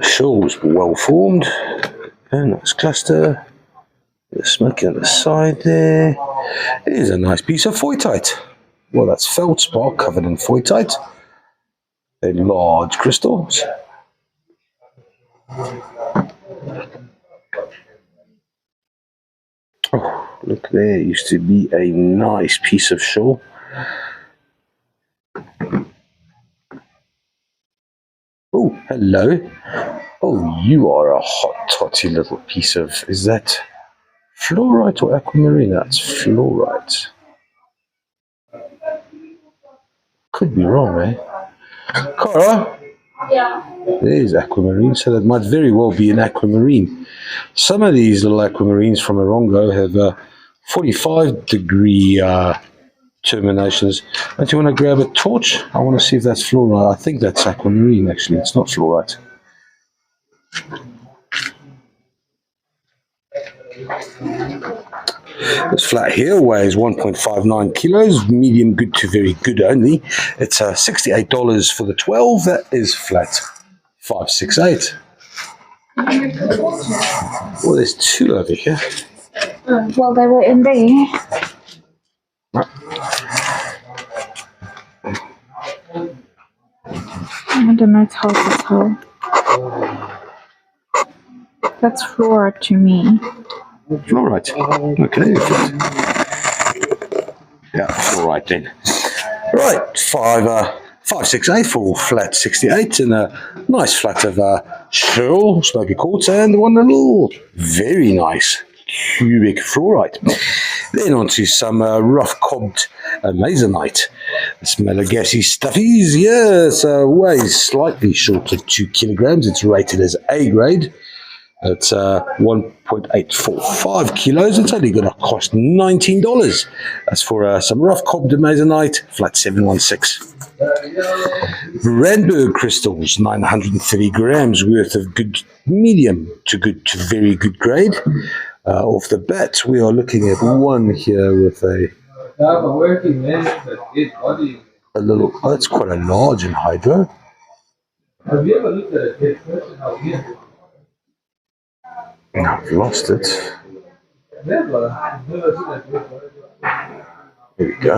Shoals well formed. A nice cluster. The smoky on the side there. It is a nice piece of foytite. Well, that's feldspar covered in foytite. They're large crystals. Oh, look there, used to be a nice piece of shoal. Oh, hello. Oh, you are a hot totty little piece of, is that fluorite or aquamarine? That's fluorite. Could be wrong, eh? Cara? Yeah. There's aquamarine, so that might very well be an aquamarine. Some of these little aquamarines from Orongo have 45-degree terminations. Don't you want to grab a torch? I want to see if that's fluorite. I think that's aquamarine, actually. It's not fluorite. This flat here weighs 1.59 kilos, medium good to very good only. It's $68 for the 12. That is flat 568. Well, there's two over here. Well, they were in there. I don't know how to tell. That's fluoride to me. Fluoride. Okay. Yeah, fluoride then. Right, 568 for flat 68, and a nice flat of Shell smoky quartz, and one little very nice cubic fluoride. Then onto some rough cobbed amazonite. This Malagasy stuffies, yes, weighs slightly short of 2 kilograms. It's rated as A grade. It's 1.845 kilos. It's only going to cost $19. That's for some rough cobbed amazonite, flat 716. Randburg crystals, 930 grams worth of good medium to good to very good grade. Off the bat, we are looking at one here with a little, oh, that's quite a large anhydro. Have you ever looked at a dead person? I've lost it. Never seen a dead person. Here we go.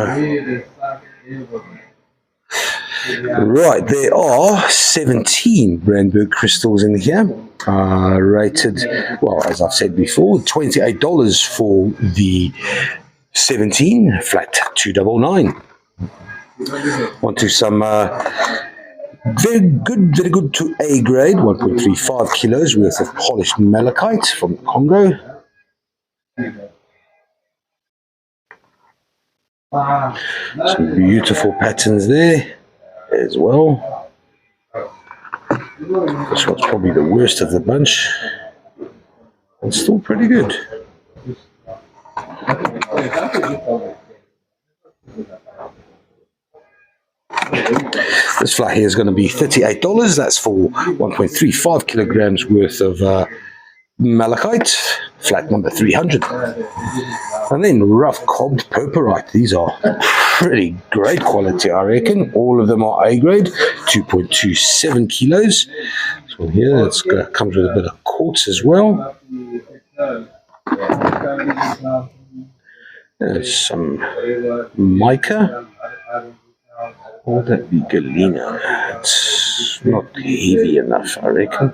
Right, there are 17 Randburg crystals in here, rated, well, as I've said before, $28 for the 17, flat 299. Onto some very good to A grade, 1.35 kilos worth of polished malachite from Congo. Some beautiful patterns there as well. This one's probably the worst of the bunch. It's still pretty good. This flat here is going to be $38. That's for 1.35 kilograms worth of malachite, flat number 300. And then rough cobbed purpurite. These are pretty great quality, I reckon. All of them are A grade, 2.27 kilos. This one here, it comes with a bit of quartz as well. There's some mica. Or would that be galena? It's not heavy enough, I reckon.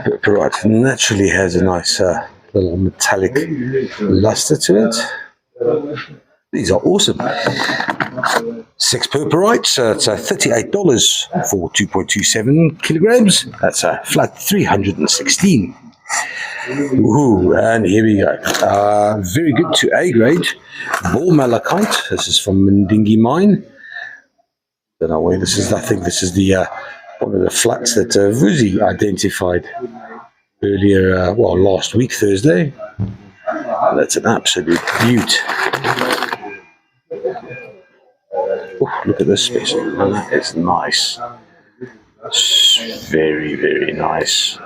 Purpurite naturally has a nice little metallic luster to it. These are awesome. 6 purpurites, it's $38 for 2.27 kilograms. That's a flat 316. Ooh, and here we go. Very good to A grade. Ball malachite. This is from Mndingi mine. Don't know where this is. I think this is the one of the flats that Vuzi identified earlier, last week, Thursday. That's an absolute beaut. Ooh, look at this specimen. That is nice. It's very, very nice.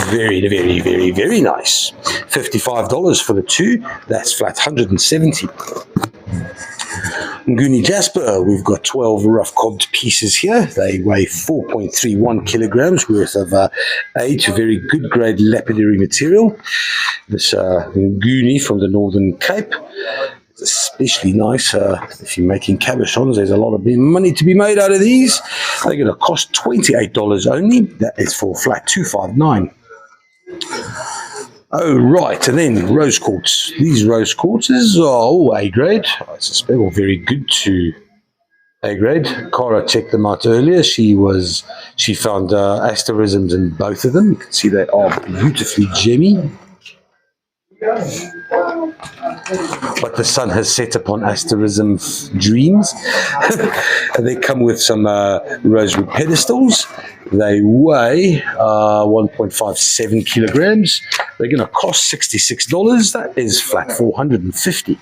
Very, very, very, very nice. $55 for the 2. That's flat 170. Nguni Jasper, we've got 12 rough cobbed pieces here. They weigh 4.31 kilograms worth of A to very good grade lapidary material. This Nguni from the Northern Cape. It's especially nice if you're making cabochons. There's a lot of money to be made out of these. They're going to cost $28 only. That is for flat 259. Oh, right, and then rose quartz. These rose quartzes are all A grade. I suspect all very good to A grade. Cara checked them out earlier. She found asterisms in both of them. You can see they are beautifully gemmy. But the sun has set upon asterism dreams. And they come with some rosewood pedestals. They weigh 1.57 kilograms. They're going to cost $66. That is flat 450.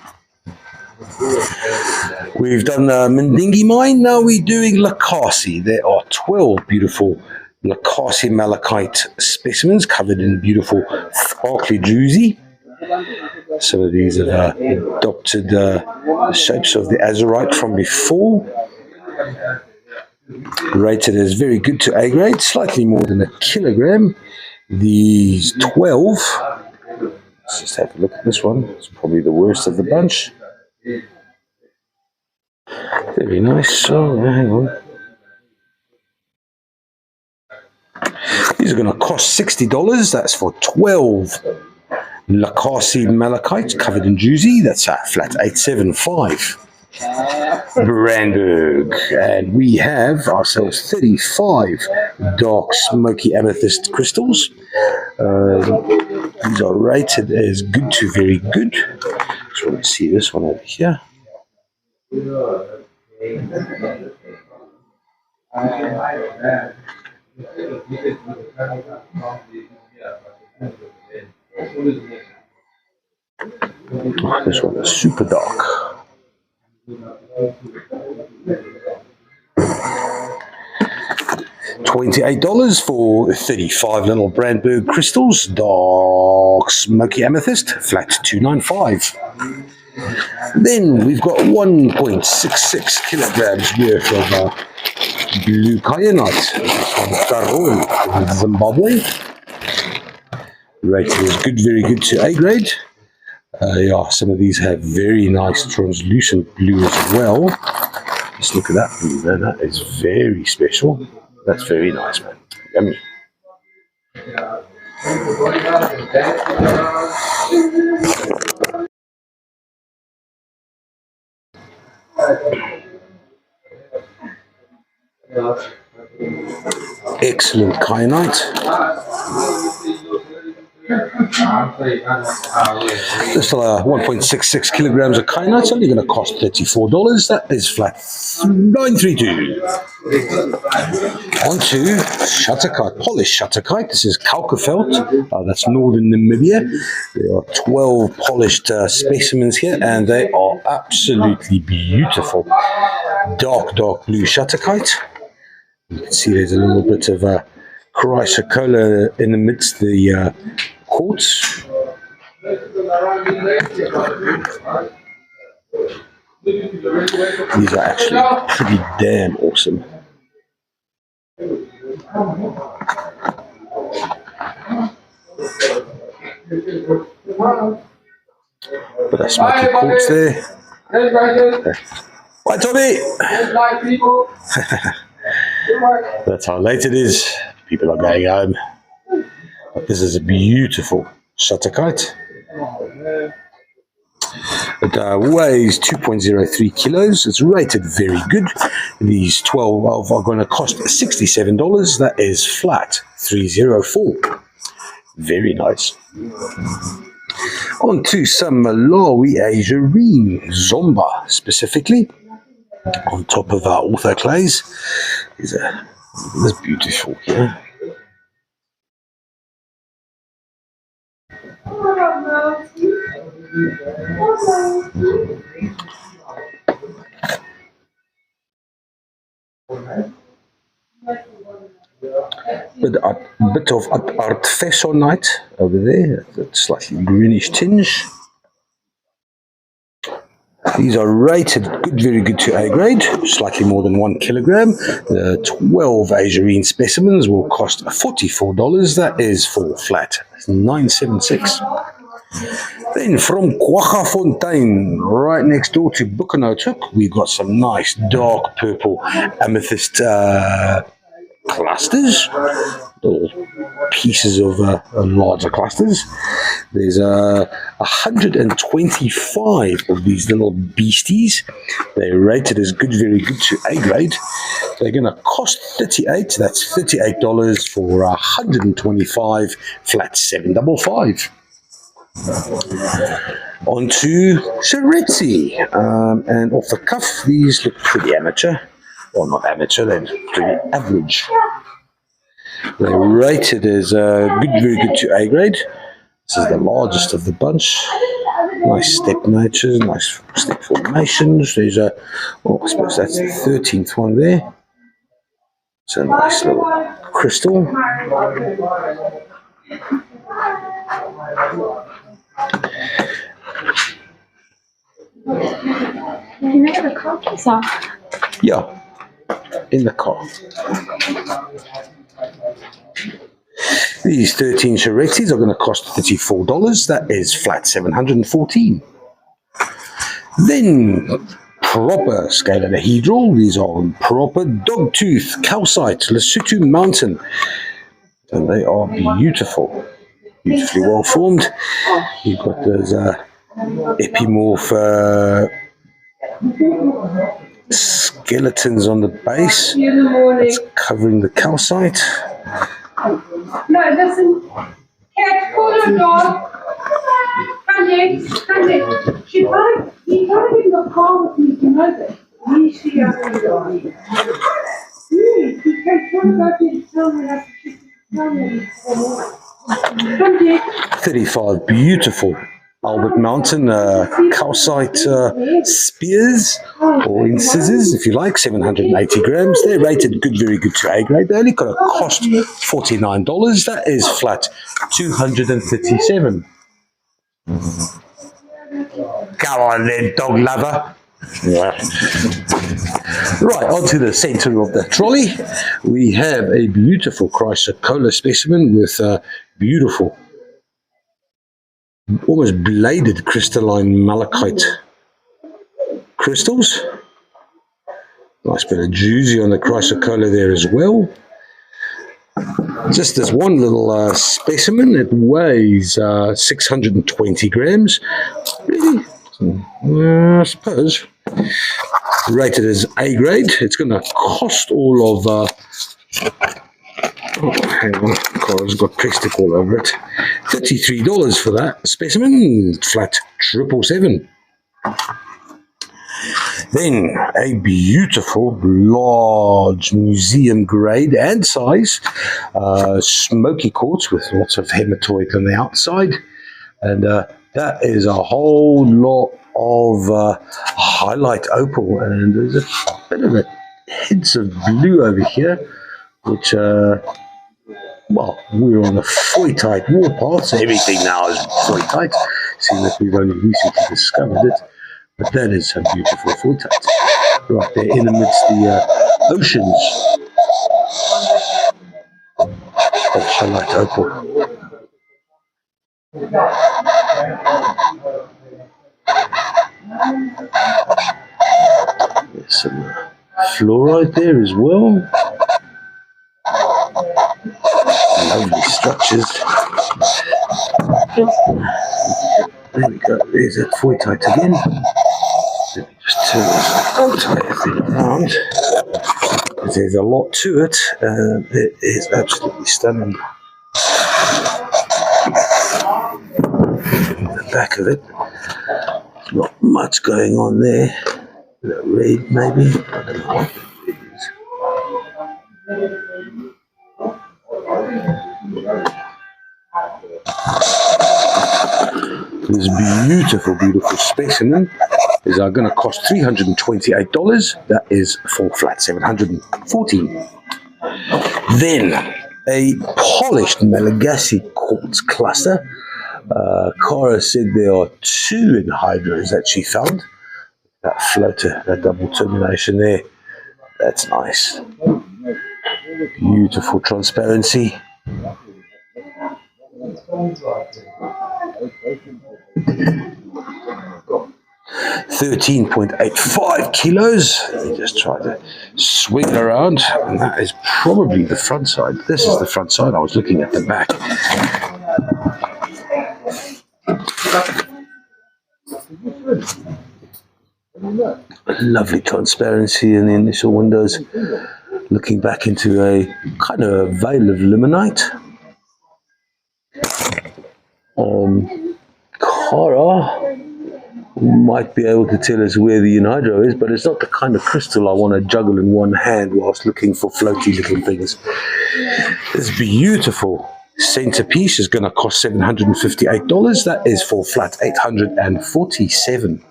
We've done the Mendingi mine, now we're doing Lakasi. There are 12 beautiful Lakasi malachite specimens covered in beautiful sparkly druzy. Some of these have adopted the shapes of the azurite from before. Rated as very good to A grade, slightly more than a kilogram. These 12, let's just have a look at this one, it's probably the worst of the bunch. Very nice, so hang on. These are going to cost $60, that's for 12 Lakasi malachite covered in druzy, that's a flat 875. Brandberg, and we have ourselves 35 dark smoky amethyst crystals. These are rated as good to very good. Just want to see this one over here. Oh, this one is super dark. $28 for 35 little Brandberg crystals, dark smoky amethyst, flat 295. Then we've got 1.66 kilograms worth of blue kyanite from Karol in Zimbabwe. Rated as good, very good to A grade. Yeah, some of these have very nice translucent blue as well. Just look at that blue there, that is very special. That's very nice, man. Yummy. Excellent kyanite. Just 1.66 kilograms of kyanite, it's only going to cost $34. That is flat 932. On to shutterkite, polished shutterkite. This is Kalkafelt, that's northern Namibia. There are 12 polished specimens here, and they are absolutely beautiful. Dark blue shutterkite. You can see there's a little bit of chrysocolla in amidst the quartz. These are actually pretty damn awesome. But a smoky quartz there. Bye, Tommy! That's how late it is. People are going home. But this is a beautiful shutterkite. It weighs 2.03 kilos. It's rated very good. These 12 are going to cost $67. That is flat 304. Very nice. On to some Malawi Azurine Zomba specifically. On top of our orthoclase. This is beautiful here. Bit of artefesonite over there, that slightly greenish tinge. These are rated good, very good to A grade, slightly more than 1 kilogram. The 12 Azurine specimens will cost $44. That is for flat 976. Then from Kwaggafontein, right next door to Buchanhoek, we've got some nice dark purple amethyst clusters, little pieces of larger clusters. There's 125 of these little beasties. They're rated as good, very good to A grade. They're going to cost $38. That's $38 for 125, flat 755. On to Sheretzi, and off the cuff, these look pretty amateur. Well, not amateur, they're pretty average. They're rated as good, very good to A grade. This is the largest of the bunch. Nice step natures, nice step formations. There's a, oh, I suppose that's the 13th one there. It's a nice little crystal. You know where the copies are? Yeah, in the car. These 13 charettes are going to cost $34. That is flat 714. Then proper scalenohedral. These are proper dogtooth, calcite, Lesotho mountain. And they are beautiful. Beautifully well formed. You've got those epimorph skeletons on the base. It's covering the calcite. No, listen. Cat, call your dog. Candy. He can't get in the car with me, you know that. She doesn't know. He can't talk about it, tell me that she can tell me. 35 beautiful Albert Mountain calcite spears or incisors, if you like, 780 grams. They're rated good, very good to A grade. They only got a cost $49. That is flat 237. Come on then, dog lover. Right, onto the center of the trolley. We have a beautiful chrysocolla specimen with beautiful, almost bladed crystalline malachite crystals. Nice bit of juicy on the chrysocolla there as well. Just this one little specimen. It weighs 620 grams. Really? I suppose. Rated as A grade. It's going to cost all of... oh, hang on. Cora's got plastic all over it. $33 for that specimen. Flat 777. Then a beautiful, large museum grade and size smoky quartz with lots of hematoid on the outside. And that is a whole lot of highlight opal. And there's a bit of hints of blue over here, which, well, we're on a foytite warpath, so everything now is foytite, seeing that we've only recently discovered it. But that is a beautiful foytite, right there in amidst the oceans of highlight opal. There's some fluorite there as well. Lovely structures. There we go, there's that foytite again. Let me just turn this entire thing around. There's a lot to it. It is absolutely stunning. The back of it, not much going on there. That red maybe, I don't know what it is. This beautiful, beautiful specimen is going to cost $328. That is full flat 714. Then a polished Malagasy quartz cluster. Cara said there are 2 anhydros that she found. That floater, that double termination there, that's nice. Beautiful transparency. 13.85 kilos. Let me just try to swing it around. And that is probably the front side. This is the front side. I was looking at the back. Lovely transparency in the initial windows. Looking back into a kind of a veil of limonite. Cara might be able to tell us where the anhydro is, but it's not the kind of crystal I want to juggle in one hand whilst looking for floaty little things. This beautiful centerpiece is going to cost $758. That is for flat 847.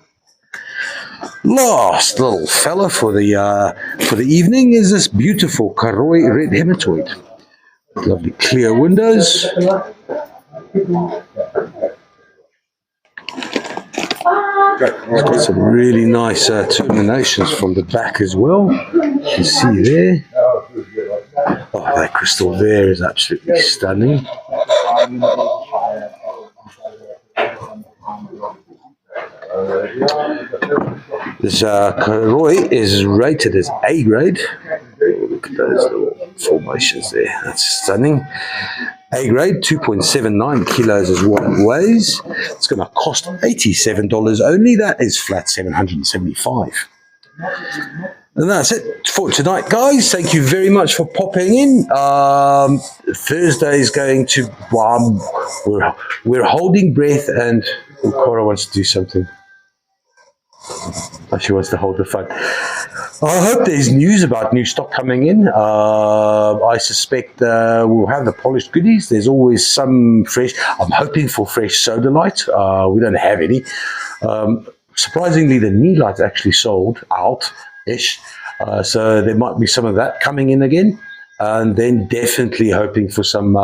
Last little fella for the evening is this beautiful Karoi red hematoid. Lovely clear windows. It's got some really nice terminations from the back as well. You can see there. Oh, that crystal there is absolutely stunning. This Karoi is rated as A grade. Look at those little formations there. That's stunning. A grade, 2.79 kilos is what it weighs. It's going to cost $87 only. That is flat 775. And that's it for tonight, guys. Thank you very much for popping in. Thursday is going to... we're holding breath, and Cora wants to do something. She wants to hold the phone. I hope there's news about new stock coming in. I suspect we'll have the polished goodies. There's always some fresh. I'm hoping for fresh soda light. We don't have any. Surprisingly, the knee light's actually sold out-ish. So there might be some of that coming in again. And then definitely hoping for some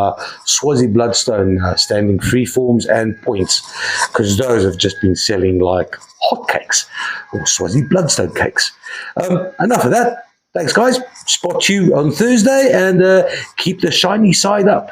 Swazi Bloodstone standing freeforms and points, because those have just been selling like hotcakes, or Swazi Bloodstone cakes. Enough of that. Thanks, guys. Spot you on Thursday, and keep the shiny side up.